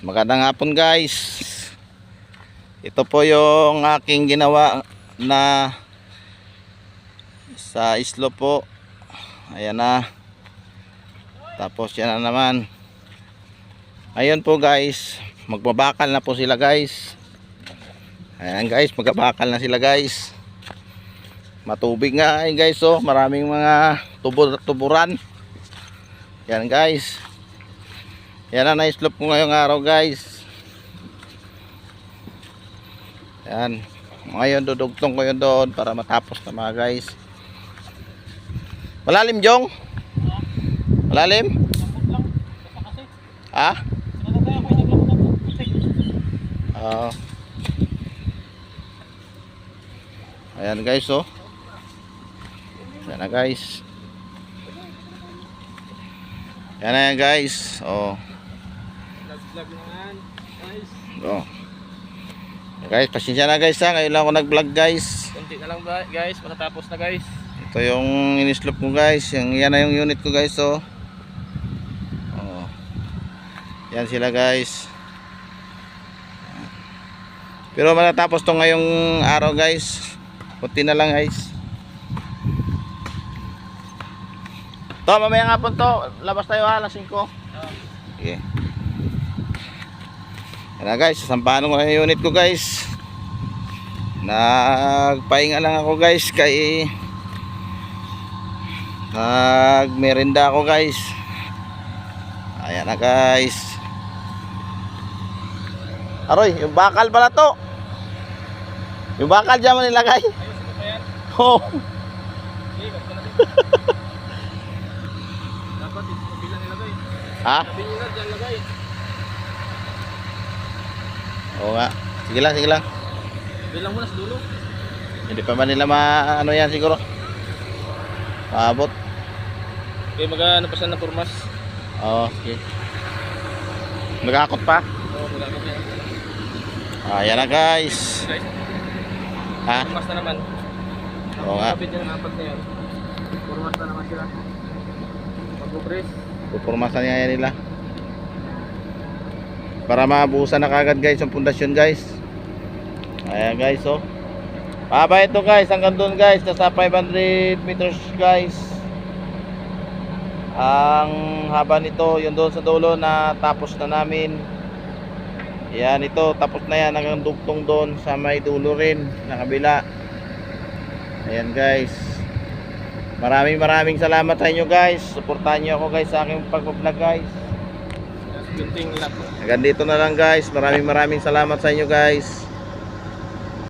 Magandang hapon guys. Ito po yung aking ginawa na sa islo po. Ayan na. Tapos yan na naman. Ayun po guys, magbabakal na po sila guys. Ayan guys, magbabakal na sila guys. Matubig nga ay guys, oh, maraming mga tuburan. Yan guys. Yan ang na-slope ko ngayong araw guys. Yan. Ngayon dudugtong ko yun doon para matapos na mga guys. Malalim Jong? Malalim? Ha? Oo. Ayan guys, oh. Yan na guys. Yan na yan guys. Oh. Vlog naman guys. Oh. Guys, pasensya na guys ha. Ngayon lang ako nag-vlog guys. Kunti na lang guys, matatapos na guys. Ito yung in-slope ko guys. Yan na yung unit ko guys, oh. Oh. Yan sila guys. Pero matatapos to ngayong araw guys. Kunti na lang guys. To, mamaya nga po to. Labas tayo ha, alas 5. Okay. Yan na guys, sasampahan ko na yung unit ko guys. Nagpahinga lang ako guys kay nagmerenda ako guys. Ayan na guys. Aroy, yung bakal pala to. Yung bakal dyan mo nilagay. Ayos mo pa yan? Oh. Okay, basta natin. Dapat bilang nilagay. Ha? Bilang dyan lagay. Oo nga. Sige lang, sige lang. Bilang mo na sa dulo. Hindi pa man nila ano yan siguro. Paabot. Okay, mag-ano pa siya ng purmas. Oo, sige. Nagakot pa. Oo, mag-ano pa yan. Ayan na guys. Guys, Ha? purmas na naman. Oo nga. Kapit yung apat na yan. Purmas na naman sila. Mag-brace. Pupurmasan niya nila. Para mabuhusan na kagad guys yung pundasyon guys. Ayan guys, oh. Paba ito guys, hanggang doon guys, nasa 500 meters guys. Ang haba nito, yung doon sa dulo na tapos na namin. Yan ito, tapos na yan hanggang dugtong doon sa may dulo rin na kabila. Ayan guys. Maraming salamat sa inyo guys. Suportahan niyo ako guys sa aking pag-vlog guys. Gunting lap. Hanggang dito na lang guys. Maraming salamat sa inyo guys.